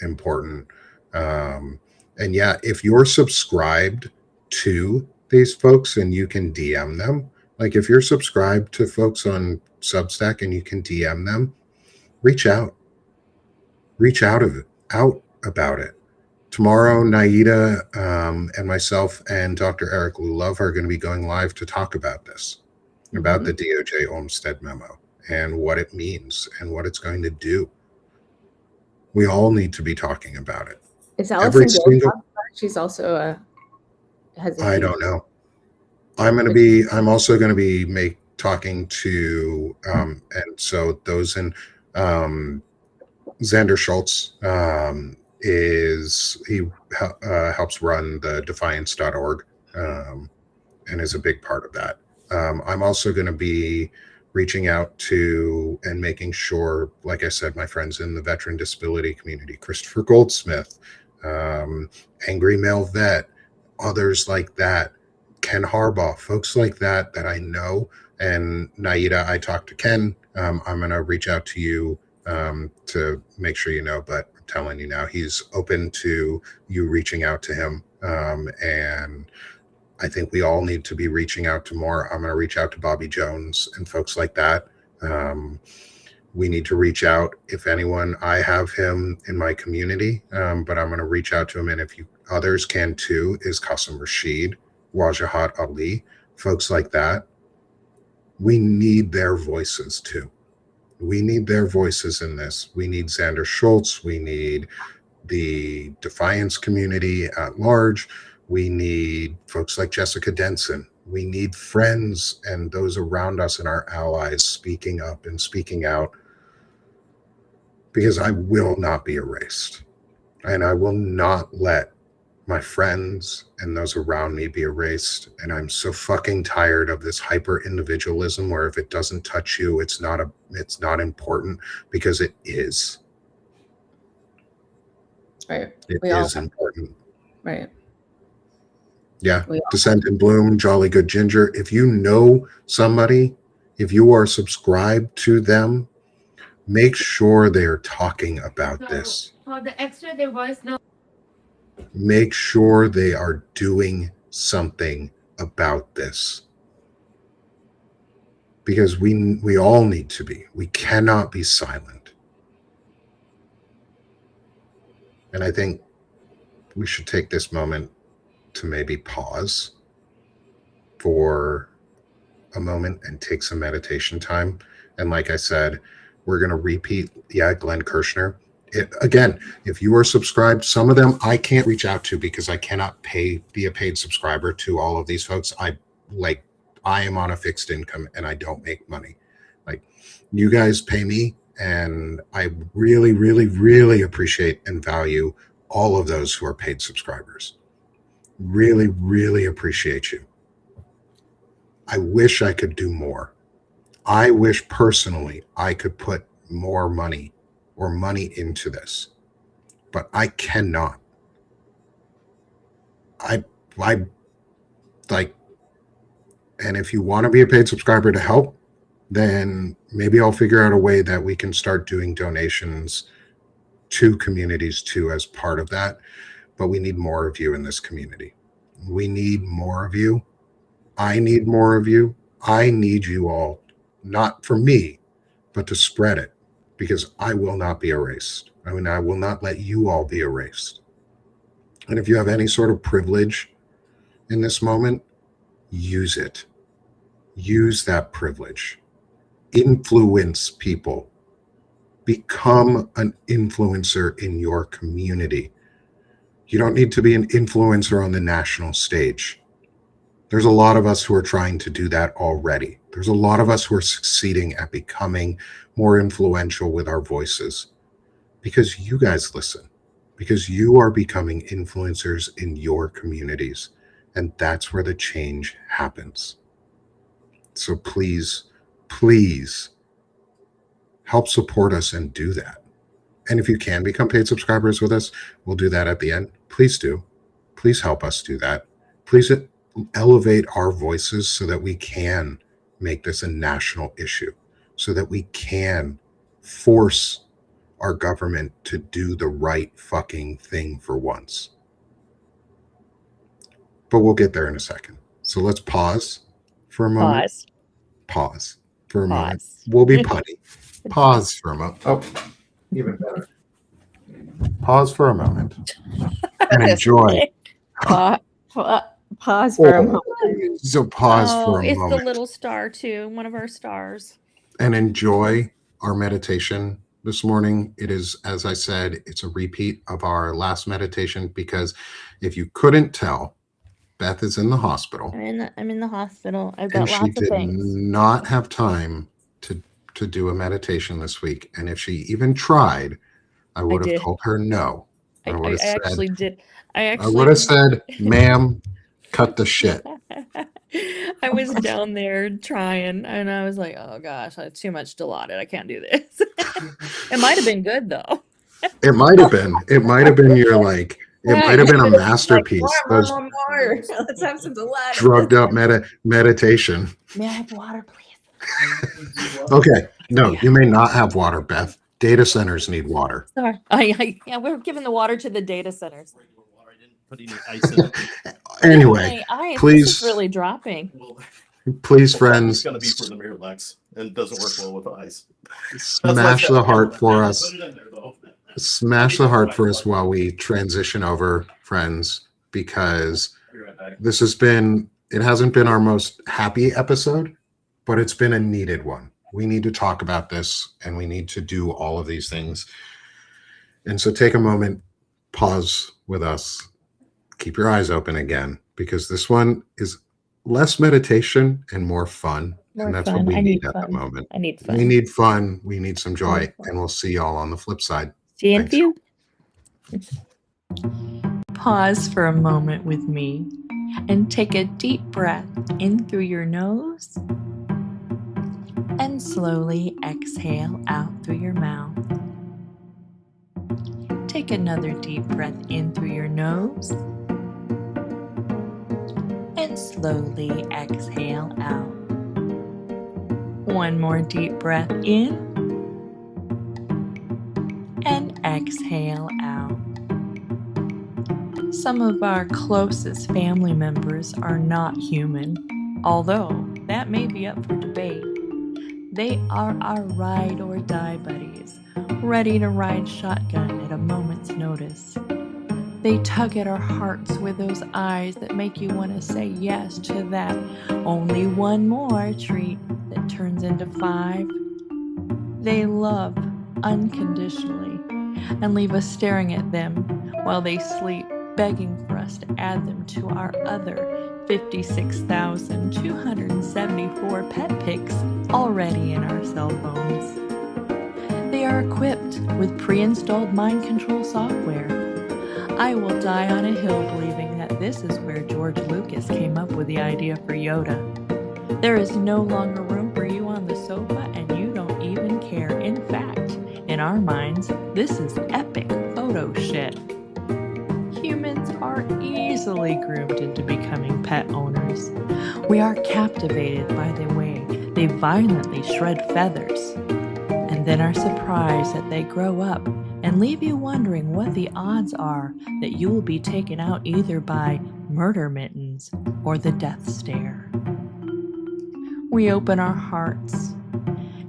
important. And yeah, if you're subscribed to these folks and you can DM them, like if you're subscribed to folks on Substack and you can DM them, reach out. Reach out about it. Tomorrow, Naida and myself and Dr. Eric Lulov are going to be going live to talk about this, about the DOJ Olmstead memo and what it means and what it's going to do. We all need to be talking about it. Is Allison Gold? She's also I don't know. I'm also going to be talking to and so those in Xander Schultz helps run the defiance.org and is a big part of that. I'm also going to be reaching out to and making sure, like I said, my friends in the veteran disability community, Christopher Goldsmith, Angry Male Vet, others like that, Ken Harbaugh, folks like that I know. And Naida, I talked to Ken. I'm going to reach out to you to make sure you know, but I'm telling you now, he's open to you reaching out to him. And I think we all need to be reaching out to more. I'm going to reach out to Bobby Jones and folks like that. We need to reach out. If anyone, I have him in my community, but I'm going to reach out to him. And if others can too, is Qasim Rashid, Wajahat Ali, folks like that. We need their voices too. We need their voices in this. We need Xander Schultz. We need the Defiance community at large. We need folks like Jessica Denson. We need friends and those around us and our allies speaking up and speaking out, because I will not be erased. And I will not let my friends and those around me be erased. And I'm so fucking tired of this hyper individualism where if it doesn't touch you, it's not important, because it is. Right. It is important. Right. Yeah. We all- Descent in Bloom, Jolly Good Ginger. If you know somebody, if you are subscribed to them, make sure they're talking about this. For the extra, there was no. Make sure they are doing something about this. Because we all need to be. We cannot be silent. And I think we should take this moment to maybe pause for a moment and take some meditation time. And like I said, we're going to repeat, Glenn Kirshner. Again, if you are subscribed, some of them I can't reach out to because I cannot be a paid subscriber to all of these folks. I am on a fixed income and I don't make money. Like, you guys pay me, and I really, really, really appreciate and value all of those who are paid subscribers. Really, really appreciate you. I wish I could do more. I wish personally I could put more money into this, but I cannot. I like, and if you want to be a paid subscriber to help, then maybe I'll figure out a way that we can start doing donations to communities too as part of that. But we need more of you in this community. We need more of you. I need more of you. I need you all, not for me, but to spread it, because I will not be erased. I mean, I will not let you all be erased. And if you have any sort of privilege in this moment, use it. Use that privilege. Influence people. Become an influencer in your community. You don't need to be an influencer on the national stage. There's a lot of us who are trying to do that already. There's a lot of us who are succeeding at becoming more influential with our voices because you guys listen, because you are becoming influencers in your communities, and that's where the change happens. So please, please help support us and do that. And if you can become paid subscribers with us, we'll do that at the end. Please do. Please help us do that. Please elevate our voices so that we can make this a national issue, so that we can force our government to do the right fucking thing for once. But we'll get there in a second. So let's pause for a moment. Pause for a moment. We'll be punny. Pause for a moment. Oh, even better. Pause for a moment and enjoy. Pause for a moment. So pause for a it's moment. the little star too, one of our stars. And enjoy our meditation this morning. It is, as I said, it's a repeat of our last meditation, because if you couldn't tell, Beth is in the hospital. I'm in the hospital. I've got And she lots of did things. not have time to do a meditation this week. And if she even tried, I would have did. told her no. I would have said, actually did. I would have said, ma'am, cut the shit. I was down there trying, and I was like, oh gosh, that's too much Dilaudid. I can't do this. It might have been good though. It might have been. It might have been your like. It might have been a masterpiece. Like, more. Let's have some Dilaudid. Drugged up meditation. May I have water, please? Okay. No, you may not have water, Beth. Data centers need water. Sorry. Yeah, we're giving the water to the data centers. I didn't put any ice in it. Anyway, This please, is really dropping. please, It's friends, going to be for the Miralax, and it doesn't work well with ice. smash the heart for us. Put it in there, though. Smash the heart for us while we transition over, friends, because Be right back. this has been, it hasn't been our most happy episode, but it's been a needed one. We need to talk about this, and we need to do all of these things. And so take a moment, pause with us, keep your eyes open again, because this one is less meditation and more fun. More and that's fun. what we I need need at the fun. moment. I need fun. We need fun. We need some joy. need fun. And we'll see y'all on the flip side. See you in a Thanks. few. Pause for a moment with me and take a deep breath in through your nose and slowly exhale out through your mouth. Take another deep breath in through your nose and slowly exhale out. One more deep breath in and exhale out. Some of our closest family members are not human, although that may be up for debate. They are our ride or die buddies, ready to ride shotgun at a moment's notice. They tug at our hearts with those eyes that make you want to say yes to that only one more treat that turns into 5. They love unconditionally and leave us staring at them while they sleep, begging for us to add them to our other 56,274 pet pics already in our cell phones. They are equipped with pre-installed mind control software. I will die on a hill believing that this is where George Lucas came up with the idea for Yoda. There is no longer room for you on the sofa, and you don't even care. In fact, in our minds, this is epic photo shit. Humans are easily groomed into becoming pet owners. We are captivated by the way they violently shred feathers, and then are surprised that they grow up and leave you wondering what the odds are that you will be taken out either by murder mittens or the death stare. We open our hearts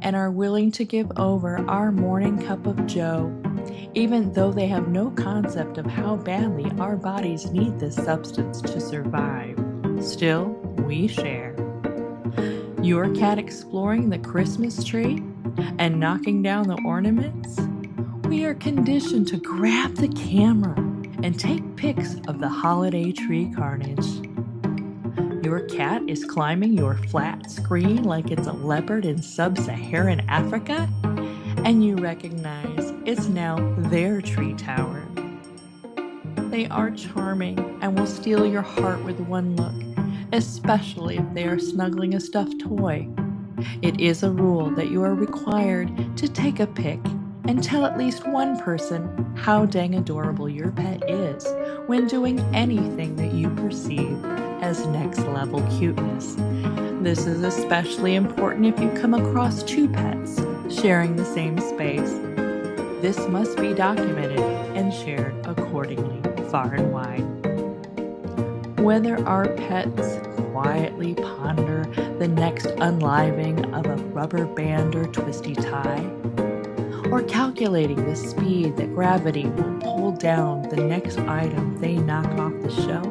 and are willing to give over our morning cup of joe, even though they have no concept of how badly our bodies need this substance to survive. Still, we share. Your cat exploring the Christmas tree and knocking down the ornaments? We are conditioned to grab the camera and take pics of the holiday tree carnage. Your cat is climbing your flat screen like it's a leopard in sub-Saharan Africa, and you recognize it's now their tree tower. They are charming and will steal your heart with one look, especially if they are snuggling a stuffed toy. It is a rule that you are required to take a pic and tell at least one person how dang adorable your pet is when doing anything that you perceive as next level cuteness. This is especially important if you come across 2 pets sharing the same space. This must be documented and shared accordingly, far and wide. Whether our pets quietly ponder the next unliving of a rubber band or twisty tie, or calculating the speed that gravity will pull down the next item they knock off the shelf,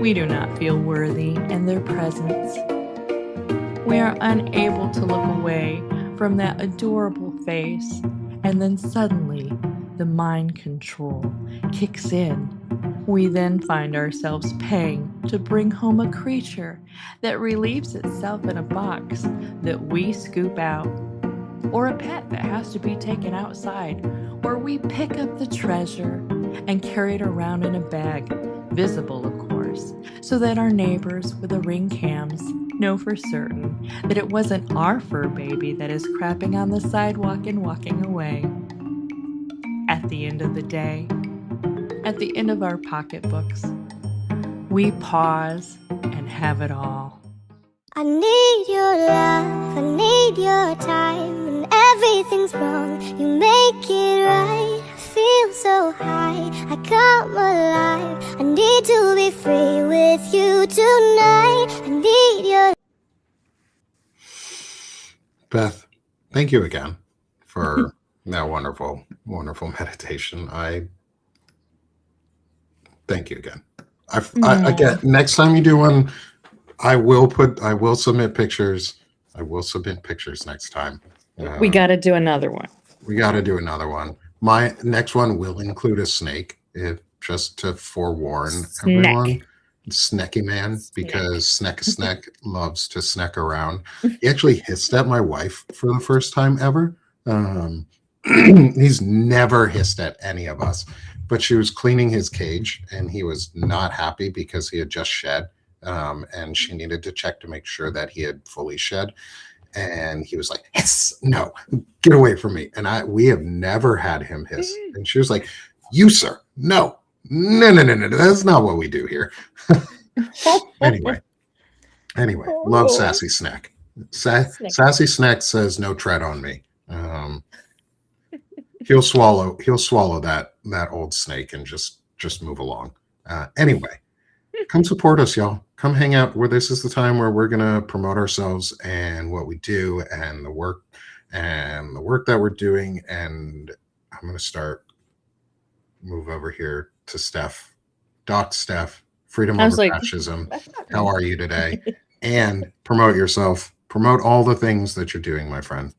we do not feel worthy in their presence. We are unable to look away from that adorable face, and then suddenly the mind control kicks in. We then find ourselves paying to bring home a creature that relieves itself in a box that we scoop out, or a pet that has to be taken outside, where we pick up the treasure and carry it around in a bag, visible of course, so that our neighbors with the ring cams know for certain that it wasn't our fur baby that is crapping on the sidewalk and walking away. At the end of the day, at the end of our pocketbooks, we pause and have it all. I need your love, I need your time. When everything's wrong, you make it right. I feel so high, I come alive. I need to be free with you tonight. I need your... Beth, thank you again for that wonderful, wonderful meditation. Thank you again. I get, next time you do one, I will submit pictures. I will submit pictures next time. We got to do another one. We got to do another one. My next one will include a snake, just to forewarn everyone. Snecky man, because Sneck loves to snack around. He actually hissed at my wife for the first time ever. He's never hissed at any of us, but she was cleaning his cage and he was not happy because he had just shed. And she needed to check to make sure that he had fully shed. And he was like, hiss, no, get away from me. And we have never had him hiss. And she was like, you, sir, no, that's not what we do here. Anyway, love Oh. Sassy Snack. Snack. Sassy Snack says no tread on me. He'll swallow that old snake and just move along. Anyway, come support us, y'all. Come hang out. Where this is the time where we're gonna promote ourselves and what we do and the work that we're doing. And I'm gonna move over here to Steph. Doc Steph, freedom I was over like, fascism. that's not How me. are you today? And promote yourself. Promote all the things that you're doing, my friend.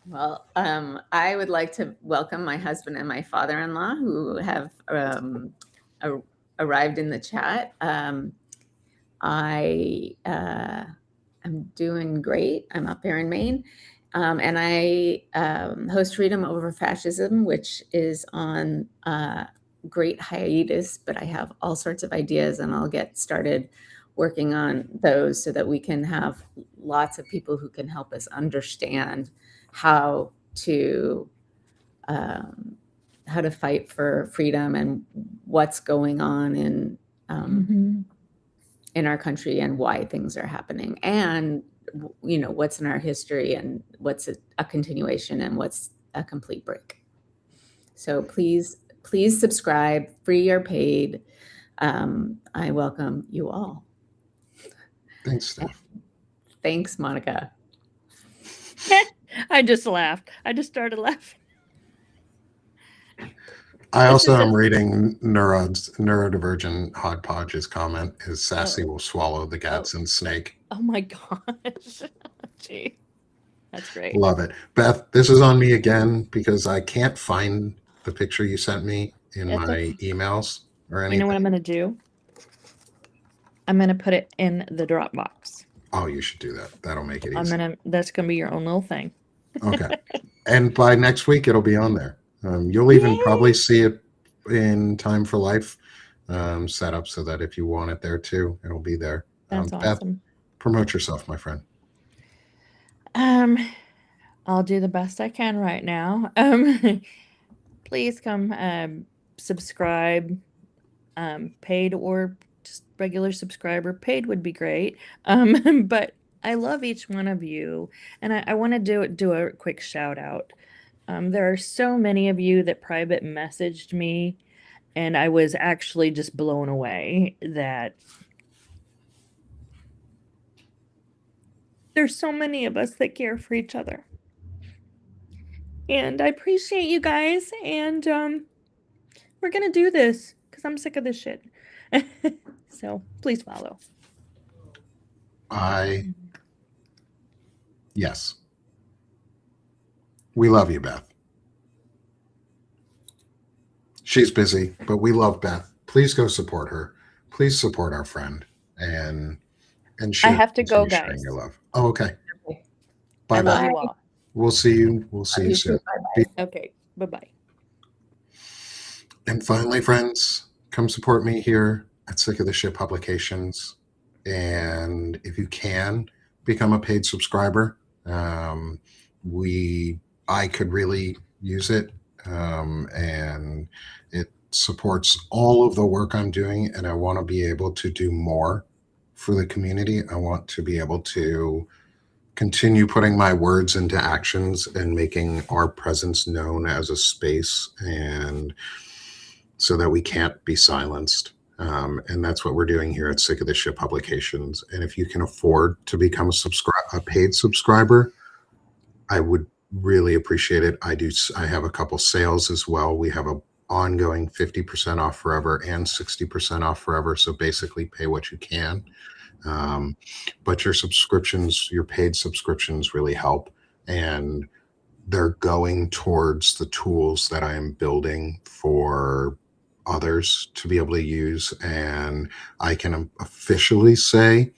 Well, I would like to welcome my husband and my father-in-law who have arrived in the chat. I am doing great. I'm up here in Maine. And I host Freedom Over Fascism, which is on great hiatus, but I have all sorts of ideas and I'll get started working on those so that we can have lots of people who can help us understand how to fight for freedom and what's going on in our country and why things are happening, and what's in our history and what's a continuation and what's a complete break. So please subscribe, free or paid. I welcome you all. Thanks, Steph. Thanks, Monica. I just laughed. I just started laughing. I This also is am a- reading neurodivergent Hodgepodge's comment. His Sassy will swallow the Gadsden snake. Oh my gosh. Gee. That's great. Love it. Beth, this is on me again because I can't find the picture you sent me in It's my okay. emails or anything. You know what I'm going to do? I'm going to put it in the Dropbox. Oh, you should do that. That'll make it easy. That's going to be your own little thing. Okay. And by next week, it'll be on there. You'll even probably see it in Time for Life set up so that if you want it there too, it'll be there. That's Beth, awesome. promote yourself, my friend. I'll do the best I can right now. Please come subscribe, paid or just regular subscriber. Paid would be great. But I love each one of you, and I want to do a quick shout out. There are so many of you that private messaged me, and I was actually just blown away that there's so many of us that care for each other. And I appreciate you guys, and we're gonna do this because I'm sick of this shit. So please follow. Yes. We love you, Beth. She's busy, but we love Beth. Please go support her. Please support our friend and I have to go, continue sharing guys. your love. Oh, okay. Okay. Bye I love bye. you all. We'll see you. We'll see you You soon. too. Bye-bye. Okay, bye-bye. And finally, friends, come support me here at Sick of the Shit Publications. And if you can, become a paid subscriber. I could really use it. And it supports all of the work I'm doing. And I want to be able to do more for the community. I want to be able to continue putting my words into actions and making our presence known as a space, and so that we can't be silenced. And that's what we're doing here at Sick of the Shit Publications. And if you can afford to become a paid subscriber, I would really appreciate it. I have a couple sales as well. We have a ongoing 50% off forever and 60% off forever. So basically pay what you can. But your paid subscriptions really help. And they're going towards the tools that I am building for others to be able to use. And I can officially say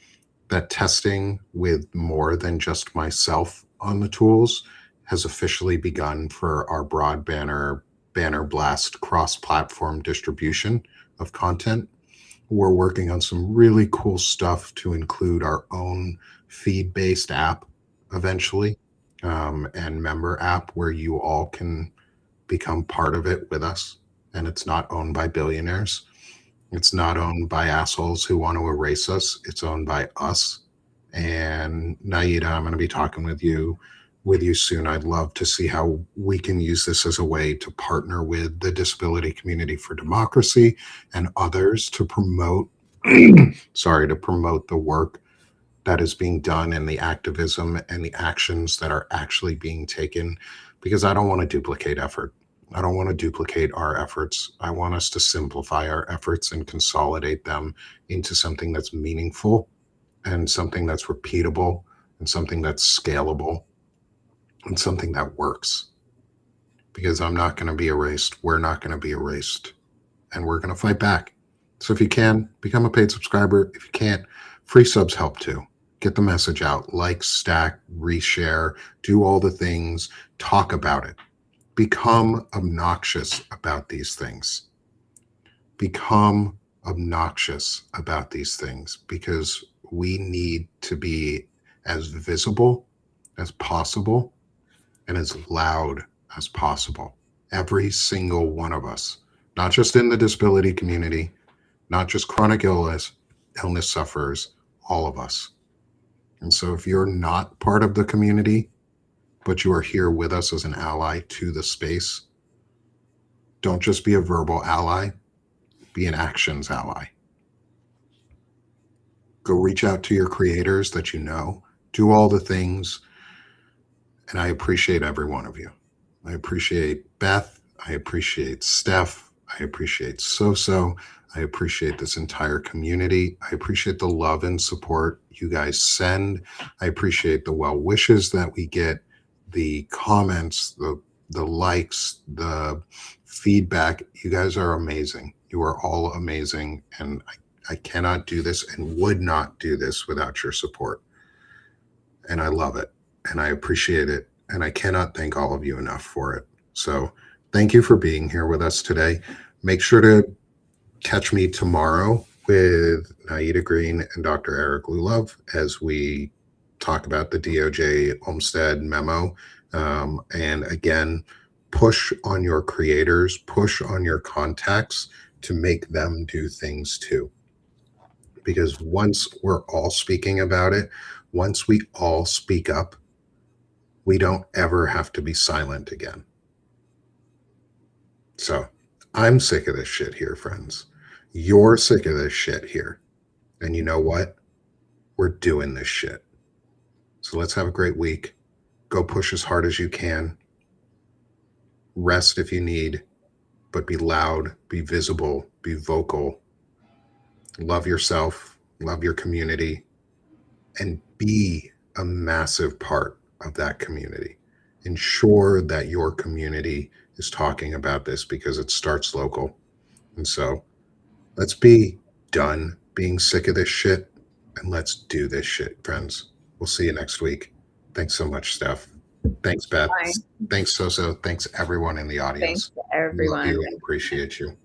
that testing with more than just myself on the tools has officially begun for our broad banner blast cross-platform distribution of content. We're working on some really cool stuff to include our own feed-based app eventually, and member app where you all can become part of it with us, and it's not owned by billionaires. It's not owned by assholes who want to erase us. It's owned by us. And Naida, I'm going to be talking with you soon. I'd love to see how we can use this as a way to partner with the disability community for democracy and others to promote to promote the work that is being done and the activism and the actions that are actually being taken, because I don't want to duplicate effort. I don't want to duplicate our efforts. I want us to simplify our efforts and consolidate them into something that's meaningful and something that's repeatable and something that's scalable and something that works. Because I'm not going to be erased. We're not going to be erased. And we're going to fight back. So if you can, become a paid subscriber. If you can't, free subs help too. Get the message out. Like, stack, reshare, do all the things. Talk about it. Become obnoxious about these things. Become obnoxious about these things, because we need to be as visible as possible and as loud as possible. Every single one of us, not just in the disability community, not just chronic illness sufferers, all of us. And so if you're not part of the community, but you are here with us as an ally to the space, don't just be a verbal ally, be an actions ally. Go reach out to your creators that you know, do all the things. And I appreciate every one of you. I appreciate Beth. I appreciate Steph. I appreciate Soso. I appreciate this entire community. I appreciate the love and support you guys send. I appreciate the well wishes that we get, the comments, the likes, the feedback. You guys are amazing. You are all amazing. And I cannot do this and would not do this without your support. And I love it. And I appreciate it. And I cannot thank all of you enough for it. So thank you for being here with us today. Make sure to catch me tomorrow with Naida Green and Dr. Eric Lulov as we talk about the DOJ Olmstead memo. And again, push on your creators, push on your contacts to make them do things too. Because once we're all speaking about it, once we all speak up, we don't ever have to be silent again. So I'm sick of this shit here, friends. You're sick of this shit here. And you know what? We're doing this shit. So let's have a great week. Go push as hard as you can. Rest if you need, but be loud, be visible, be vocal. Love yourself, love your community, and be a massive part of that community. Ensure that your community is talking about this, because it starts local. And so let's be done being sick of this shit, and let's do this shit, friends. We'll see you next week. Thanks so much, Steph. Thanks, Beth. Bye. Thanks, Soso. Thanks, everyone in the audience. Thanks to everyone. Love you and appreciate you.